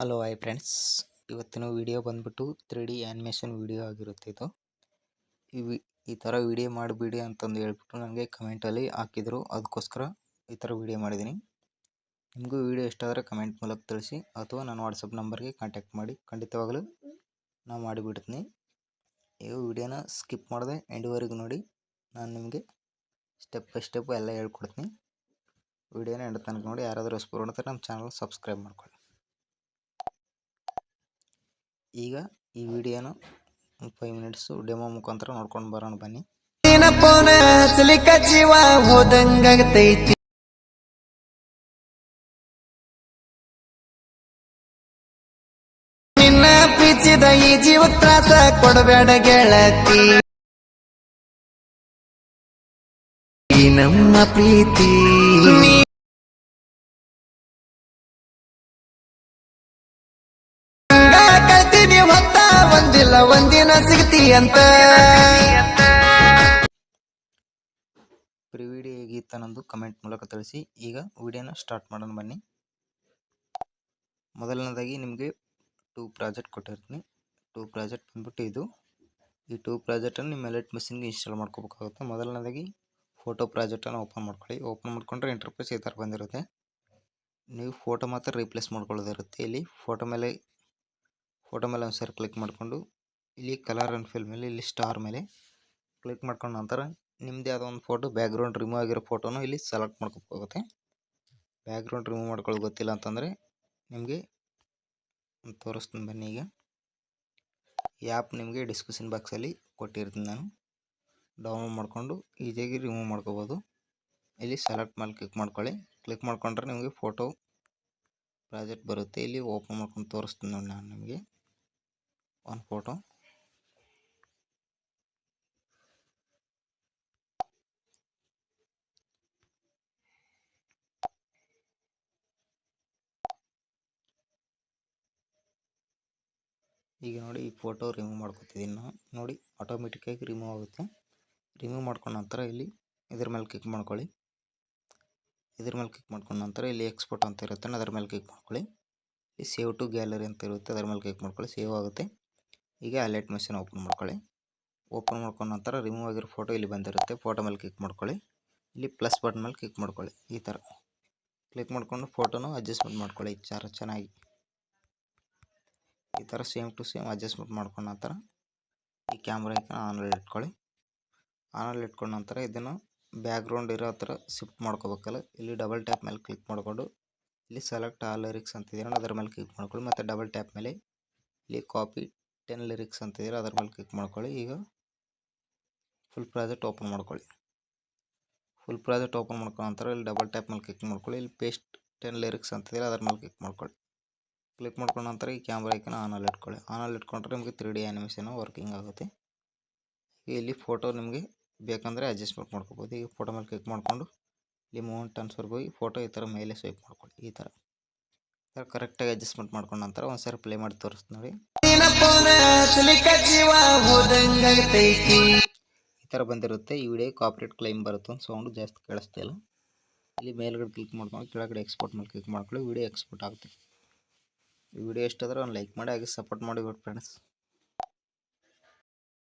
Hello hi friends, ಇವತ್ತಿನ video ಬಂದ್ಬಿಟ್ಟು 3D animation video ಆಗಿರುತ್ತೆ. ಈ ಥರ ವಿಡಿಯೋ ಮಾಡಿಬಿಡಿ ಅಂತಂದು ಹೇಳ್ಬಿಟ್ಟು ನನಗೆ ಕಮೆಂಟಲ್ಲಿ ಹಾಕಿದರು. ಅದಕ್ಕೋಸ್ಕರ ಈ ಥರ ವಿಡಿಯೋ ಮಾಡಿದ್ದೀನಿ. ನಿಮಗೂ ವಿಡಿಯೋ ಇಷ್ಟ ಆದರೆ ಕಮೆಂಟ್ ಮೂಲಕ ತಿಳಿಸಿ ಅಥವಾ ನನ್ನ ವಾಟ್ಸಪ್ ನಂಬರ್ಗೆ ಕಾಂಟ್ಯಾಕ್ಟ್ ಮಾಡಿ. ಖಂಡಿತವಾಗಲೂ ನಾನು ಮಾಡಿಬಿಡ್ತೀನಿ. ಈಗ ವಿಡಿಯೋನ ಸ್ಕಿಪ್ ಮಾಡದೆ ಎಂಡ್ವರೆಗೂ ನೋಡಿ. ನಾನು ನಿಮಗೆ ಸ್ಟೆಪ್ ಬೈ ಸ್ಟೆಪ್ ಎಲ್ಲ ಹೇಳ್ಕೊಡ್ತೀನಿ. ವಿಡಿಯೋನ ಎಂಡ್ ತನಕ ನೋಡಿ. ಯಾರಾದರೂ ಹೊಸಬರು ನೋಡ್ತಾರೆ ನಮ್ಮ ಚಾನಲ್ ಸಬ್ಸ್ಕ್ರೈಬ್ ಮಾಡ್ಕೊಳ್ಳಿ. ಈಗ ಈ ವಿಡಿಯೋನ 5 ಮಿನಿಟ್ಸು ಡೆಮೋ ಮುಖಾಂತರ ನೋಡ್ಕೊಂಡು ಬರೋಣ ಬನ್ನಿ. ಜೀವ ಹೋದಂಗಾಗತೈತಿ, ನಿನ್ನ ಪ್ರೀತಿಸಿದ ಈ ಜೀವ ತ್ರಾಸ ಕೊಡಬೇಡ ಗೆಳತಿ. ನಮ್ಮ ಪ್ರೀತಿ ಕಳ್ತೀನಿ ಹೊತ್ತ ಒಂದಿಲ್ಲ ಒಂದಿನ ಸಿಗ್ತಿ ಅಂತ. ಪ್ರೀ ವಿಡಿಯೋ ಹೇಗಿತ್ತು ನಂದು ಕಮೆಂಟ್ ಮೂಲಕ ತಿಳಿಸಿ. ಈಗ ವಿಡಿಯೋನ ಸ್ಟಾರ್ಟ್ ಮಾಡೋಣ ಬನ್ನಿ. ಮೊದಲನೇದಾಗಿ ನಿಮಗೆ 2 ಪ್ರಾಜೆಕ್ಟ್ ಕೊಟ್ಟಿರ್ತೀನಿ. 2 ಪ್ರಾಜೆಕ್ಟ್ ಬಂದ್ಬಿಟ್ಟು ಇದು. ಈ 2 ಪ್ರಾಜೆಕ್ಟನ್ನು ನಿಮ್ಮ ಎಲೈಟ್ ಮಿಷನ್ಗೆ ಇನ್ಸ್ಟಾಲ್ ಮಾಡ್ಕೋಬೇಕಾಗುತ್ತೆ. ಮೊದಲನೇದಾಗಿ ಫೋಟೋ ಪ್ರಾಜೆಕ್ಟನ್ನು ಓಪನ್ ಮಾಡ್ಕೊಳ್ಳಿ. ಓಪನ್ ಮಾಡ್ಕೊಂಡ್ರೆ ಇಂಟರ್ಫೇಸ್ ಈ ಥರ ಬಂದಿರುತ್ತೆ. ನೀವು ಫೋಟೋ ಮಾತ್ರ ರೀಪ್ಲೇಸ್ ಮಾಡ್ಕೊಳ್ಳೋದಿರುತ್ತೆ. ಇಲ್ಲಿ ಫೋಟೋ ಮೇಲೆ ಒಂದು ಸರಿ ಕ್ಲಿಕ್ ಮಾಡಿಕೊಂಡು ಇಲ್ಲಿ ಕಲರ್ ಆ್ಯಂಡ್ ಫಿಲ್ ಮೇಲೆ ಇಲ್ಲಿ ಸ್ಟಾರ್ ಮೇಲೆ ಕ್ಲಿಕ್ ಮಾಡ್ಕೊಂಡು ನಂತರ ನಿಮ್ಮದೇ ಯಾವುದೋ ಒಂದು ಫೋಟೋ ಬ್ಯಾಕ್ಗ್ರೌಂಡ್ ರಿಮೂವ್ ಆಗಿರೋ ಫೋಟೋನು ಇಲ್ಲಿ ಸೆಲೆಕ್ಟ್ ಮಾಡ್ಕೋಬೇಕಾಗುತ್ತೆ. ಬ್ಯಾಕ್ಗ್ರೌಂಡ್ ರಿಮೂವ್ ಮಾಡ್ಕೊಳ್ಳೋದು ಗೊತ್ತಿಲ್ಲ ಅಂತಂದರೆ ನಿಮಗೆ ತೋರಿಸ್ತೀನಿ ಬನ್ನಿ. ಈಗ ಈ ಆ್ಯಪ್ ನಿಮಗೆ ಡಿಸ್ಕ್ರಿಪ್ಷನ್ ಬಾಕ್ಸಲ್ಲಿ ಕೊಟ್ಟಿರ್ತೀನಿ. ನಾನು ಡೌನ್ಲೋಡ್ ಮಾಡಿಕೊಂಡು ಈಸಿಯಾಗಿ ರಿಮೂವ್ ಮಾಡ್ಕೋಬೋದು. ಇಲ್ಲಿ ಸೆಲೆಕ್ಟ್ ಮೇಲೆ ಕ್ಲಿಕ್ ಮಾಡ್ಕೊಳ್ಳಿ. ಕ್ಲಿಕ್ ಮಾಡ್ಕೊಂಡ್ರೆ ನಿಮಗೆ ಫೋಟೋ ಪ್ರಾಜೆಕ್ಟ್ ಬರುತ್ತೆ. ಇಲ್ಲಿ ಓಪನ್ ಮಾಡ್ಕೊಂಡು ತೋರಿಸ್ತೀನಿ ನೋಡಿ ನಾನು ನಿಮಗೆ ಒಂದು ಫೋಟೋ. ಈಗ ನೋಡಿ ಈ ಫೋಟೋ ರಿಮೂವ್ ಮಾಡ್ಕೊತಿದ್ದೀನಿ ನಾನು. ನೋಡಿ ಆಟೋಮೆಟಿಕ್ಕಾಗಿ ರಿಮೂವ್ ಆಗುತ್ತೆ. ರಿಮೂವ್ ಮಾಡ್ಕೊಂಡ ನಂತರ ಇಲ್ಲಿ ಇದ್ರ ಮೇಲೆ ಕ್ಲಿಕ್ ಮಾಡ್ಕೊಳ್ಳಿ. ಇದ್ರ ಮೇಲೆ ಕ್ಲಿಕ್ ಮಾಡ್ಕೊಂಡ ನಂತರ ಇಲ್ಲಿ ಎಕ್ಸ್ಪೋರ್ಟ್ ಅಂತ ಇರುತ್ತೆ, ಅದರ ಮೇಲೆ ಕ್ಲಿಕ್ ಮಾಡ್ಕೊಳ್ಳಿ. ಇಲ್ಲಿ ಸೇವ್ ಟು ಗ್ಯಾಲರಿ ಅಂತ ಇರುತ್ತೆ, ಅದರ ಮೇಲೆ ಕ್ಲಿಕ್ ಮಾಡ್ಕೊಳ್ಳಿ. ಸೇವ್ ಆಗುತ್ತೆ. ಈಗ ಅಲೈಟ್ ಮಿಷನ್ ಓಪನ್ ಮಾಡ್ಕೊಳ್ಳಿ. ಓಪನ್ ಮಾಡ್ಕೊಂಡ ನಂತರ ರಿಮೂವ್ ಆಗಿರೋ ಫೋಟೋ ಇಲ್ಲಿ ಬಂದಿರುತ್ತೆ. ಫೋಟೋ ಮೇಲೆ ಕ್ಲಿಕ್ ಮಾಡ್ಕೊಳ್ಳಿ. ಇಲ್ಲಿ ಪ್ಲಸ್ ಬಟನ್ ಮೇಲೆ ಕ್ಲಿಕ್ ಮಾಡ್ಕೊಳ್ಳಿ. ಈ ಥರ ಕ್ಲಿಕ್ ಮಾಡ್ಕೊಂಡು ಫೋಟೋನು ಅಡ್ಜಸ್ಟ್ಮೆಂಟ್ ಮಾಡ್ಕೊಳ್ಳಿ ಚೆನ್ನಾಗಿ. ಈ ಥರ ಸೇಮ್ ಟು ಸೇಮ್ ಅಡ್ಜಸ್ಟ್ಮೆಂಟ್ ಮಾಡ್ಕೊಂಡ ನಂತರ ಈ ಕ್ಯಾಮ್ರಾ ಐಕನ್ ಆನಲ್ಲಿ ಇಟ್ಕೊಳ್ಳಿ. ಆನಲ್ಲಿ ಇಟ್ಕೊಂಡ ನಂತರ ಇದನ್ನು ಬ್ಯಾಕ್ಗ್ರೌಂಡ್ ಇರೋ ಥರ ಶಿಫ್ಟ್ ಮಾಡ್ಕೋಬೇಕಲ್ಲ. ಇಲ್ಲಿ ಡಬಲ್ ಟ್ಯಾಪ್ ಮೇಲೆ ಕ್ಲಿಕ್ ಮಾಡಿಕೊಂಡು ಇಲ್ಲಿ ಸೆಲೆಕ್ಟ್ ಆಲ್ ಲಿರಿಕ್ಸ್ ಅಂತಿದ್ದೀರ ಅದರ ಮೇಲೆ ಕ್ಲಿಕ್ ಮಾಡ್ಕೊಳ್ಳಿ. ಮತ್ತು ಡಬಲ್ ಟ್ಯಾಪ್ ಮೇಲೆ ಇಲ್ಲಿ ಕಾಪಿ 10 ಲಿರಿಕ್ಸ್ ಅಂತಿದ್ದೀರ ಅದರ ಮೇಲೆ ಕ್ಲಿಕ್ ಮಾಡ್ಕೊಳ್ಳಿ. ಈಗ ಫುಲ್ ಪ್ರಾಜೆಕ್ಟ್ ಓಪನ್ ಮಾಡ್ಕೊಳ್ಳಿ. ಫುಲ್ ಪ್ರಾಜೆಕ್ಟ್ ಓಪನ್ ಮಾಡ್ಕೊಂಡ ನಂತರ ಇಲ್ಲಿ ಡಬಲ್ ಟ್ಯಾಪ್ ಮೇಲೆ ಕ್ಲಿಕ್ ಮಾಡ್ಕೊಳ್ಳಿ. ಇಲ್ಲಿ ಪೇಸ್ಟ್ 10 ಲಿರಿಕ್ಸ್ ಅಂತಿದ್ದೀರ ಅದರ ಮೇಲೆ ಕ್ಲಿಕ್ ಮಾಡ್ಕೊಳ್ಳಿ. ಕ್ಲಿಕ್ ಮಾಡ್ಕೊಂಡ ನಂತರ ಈ ಕ್ಯಾಮ್ರಾ ಐಕನ್ ಆನಲ್ಲಿ ಇಟ್ಕೊಳ್ಳಿ. ಆನಲ್ಲಿ ಇಟ್ಕೊಂಡ್ರೆ ನಿಮಗೆ 3D ಆ್ಯನಿಮೇಷನ್ ವರ್ಕಿಂಗ್ ಆಗುತ್ತೆ. ಇಲ್ಲಿ ಫೋಟೋ ನಿಮಗೆ ಬೇಕಂದರೆ ಅಡ್ಜಸ್ಟ್ಮೆಂಟ್ ಮಾಡ್ಕೋಬೋದು. ಈಗ ಫೋಟೋ ಮೇಲೆ ಕ್ಲಿಕ್ ಮಾಡಿಕೊಂಡು ಇಲ್ಲಿ ಮೂವ್ಮೆಂಟ್ ಟ್ರಾನ್ಸ್ಫರ್ಗೆ ಹೋಗಿ ಫೋಟೋ ಈ ಥರ ಮೇಲೆ ಸ್ವೈಪ್ ಮಾಡ್ಕೊಳ್ಳಿ. ಈ ಥರ ಕರೆಕ್ಟಾಗಿ ಅಡ್ಜಸ್ಟ್ಮೆಂಟ್ ಮಾಡ್ಕೊಂಡ ನಂತರ ಒಂದು ಸಾರಿ ಪ್ಲೇ ಮಾಡಿ ತೋರಿಸ್ತೀನಿ ನೋಡಿ. ಈ ಥರ ಬಂದಿರುತ್ತೆ. ಈ ವಿಡಿಯೋ ಕಾಪಿರೈಟ್ ಕ್ಲೈಮ್ ಬರುತ್ತೆ, ಒಂದು ಸೌಂಡು ಜಾಸ್ತಿ ಕೇಳಿಸ್ತಾ ಇಲ್ಲ. ಇಲ್ಲಿ ಮೇಲ್ಗಡೆ ಕ್ಲಿಕ್ ಮಾಡ್ಕೊಂಡು ಕೆಳಗಡೆ ಎಕ್ಸ್ಪೋರ್ಟ್ ಮೇಲೆ ಕ್ಲಿಕ್ ಮಾಡ್ಕೊಳ್ಳಿ. ವಿಡಿಯೋ ಎಕ್ಸ್ಪೋರ್ಟ್ ಆಗುತ್ತೆ. ಈ ವಿಡಿಯೋ ಇಷ್ಟಾದರೆ ಒಂದು ಲೈಕ್ ಮಾಡಿ, ಹಾಗೆ ಸಪೋರ್ಟ್ ಮಾಡಿ ಫ್ರೆಂಡ್ಸ್.